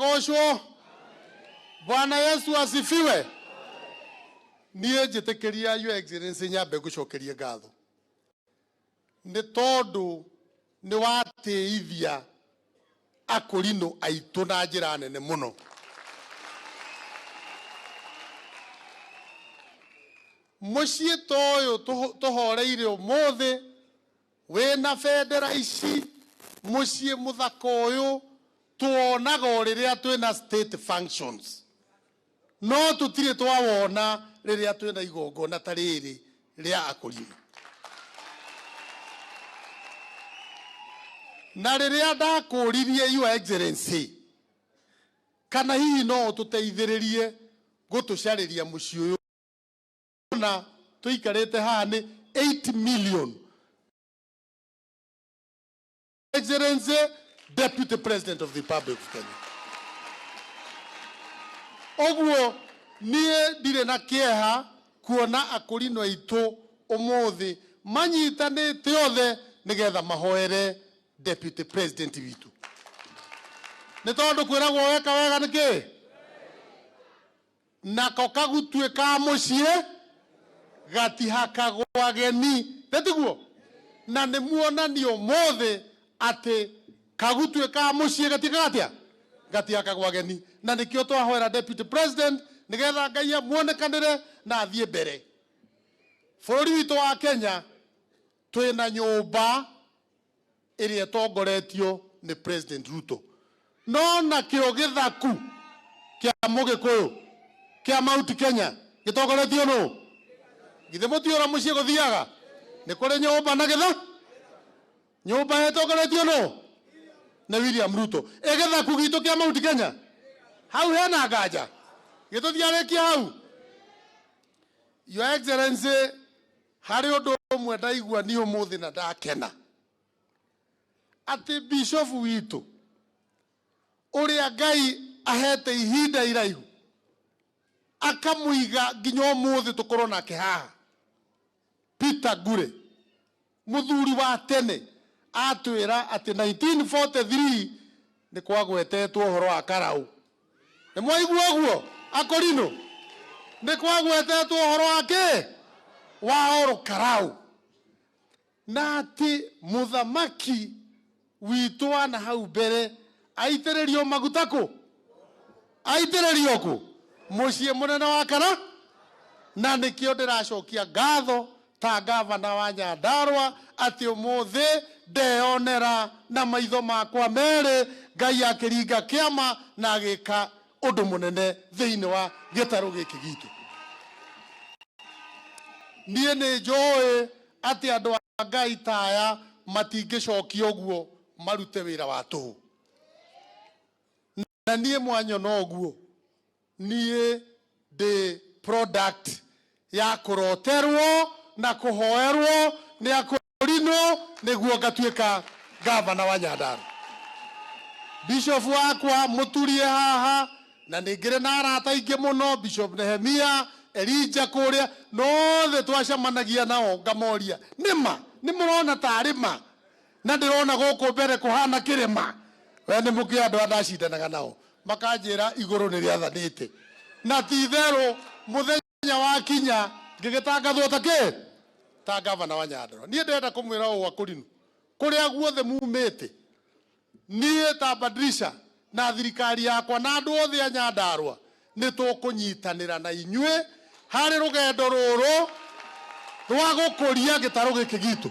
agocwo. Bwana Yesu asifiwe. Niĩ njĩtĩkĩria Your Excellency nyambe gũcokeria ngatho nĩ tondũ nĩ watĩithia akũrinũ aitũ na njĩra nene mũno. Mũciĩ toyo tũhoreire ũmũthĩ wĩna bendera ici, mũciĩ mũthaka ũyũ tuonaga rĩrĩa twĩna state functions, no tũtirĩ twawona rĩrĩa twĩna igongona ta rĩrĩ rĩa akũrinũ. Na rĩrĩa ndakũririe Your Excellency kana hihi no tũteithĩrĩrie gũtũcarĩria mũciĩ ũyũ, na tuikarĩte haha nĩ 8 million. Excellency Deputy President of the Republic of Kenya. Oguo niĩ ndirĩ na kĩeha kuona akũrinũ aitũ ũmũthĩ manyitanĩte othe nĩgetha mahoere Deputy President witũ. Nĩ tondũ kwĩragwo weka wega nĩkĩ? Nako kagũtuĩka mũciĩ gatihakagwo ageni. Tĩtiguo? Na nĩ muonanio ũmũthĩ atĩ kagũtuĩka mũciĩ gatihakaga atĩa? Gatihakagwo ageni. Na nĩkĩo twahoera Deputy President nĩgetha Ngai amuonekanĩre na athiĩ mbere. Bũrũri witũ wa Kenya twĩna nyũmba ĩrĩa ĩtongoretio nĩ President Ruto. No nakĩo gĩthaku kĩa Mũgĩkũyũ kĩa Mount Kenya gĩtongoretio nũ? Githĩ mũtiũra mũciĩ gũthiaga? Nĩ kũrĩ nyũmba na gĩthaku. Nyũmba ĩtongoretio nũ? Nĩ William Ruto. Gĩthaku gitũ kĩa Mount Kenya hau hena nganja gĩtũthiarĩkia hau. Your Excellency, harĩ ũndũ ũmwe ndaigua niĩ ũmũthĩ na ndakena atĩ Bishop witũ ũrĩa Ngai ahete ihinda iraihu akamũiga nginya ũmũthĩ tũkorwo nake haha, Peter Ngure, mũthuri wa tene, atwĩra atĩ 1943 nĩ kwagwetetwo ũhoro wa Karaũ. Nĩ mwaigua ũguo akũrinũ? Nĩ kwagwetetwo ũhoro wa kĩ? Wa oro Karaũ. Na atĩ mũthamaki witũ wa na hau mbere aitĩrĩrio maguta kũ? Aitĩrĩrio kũ? Mũciĩ mũnene wa Karaũ. Na nĩkĩo ndĩracokia ngatho ta gavana wa Nyandarua atĩ ũmũthĩ ndeyonera na maitho makwa merĩ Ngai akĩringa kĩama na agĩka ũndũ mũnene thĩinĩ wa gĩtarũ gĩkĩ gitũ. Niĩ nĩ njũĩ atĩ andũ a Ngai ta aya matingĩcokia ũguo marute wĩra wa tũhũ. Na niĩ mwanyona ũguo, niĩ ndĩ product ya kũroterwo na kũhoerwo nĩ akũrinũ nĩguo ngatuĩka gavana wa Nyandarua. Bishop wakwa mũturie haha na nĩngĩrĩ na arata aingĩ mũno, Bishop Nehemia, Elijah kũrĩa, noothe twacemanagia nao ngamoria, nĩma nĩ mũrona tarĩ ma na ndĩrona gũkũ mbere kũhana kĩrĩma? We nĩ mũkĩ andũ andacindanaga nao makanjĩra igũrũ nĩ rĩathanĩte. Na ti itherũ mũthenya wa kinya ngĩgĩtangathwo ta kĩ? Ta gavana wa Nyandarua. Niĩ ndĩrenda kũmwĩra ũũ akũrinũ, kũrĩa guothe mumĩte, niĩ ta Badilisha na thirikari yakwa na andũ othe a Nyandarua nĩ tũkũnyitanĩra na inyuĩ harĩ rũgendo rũrũ rwa gũkũria gĩtarũ gĩkĩ gitũ.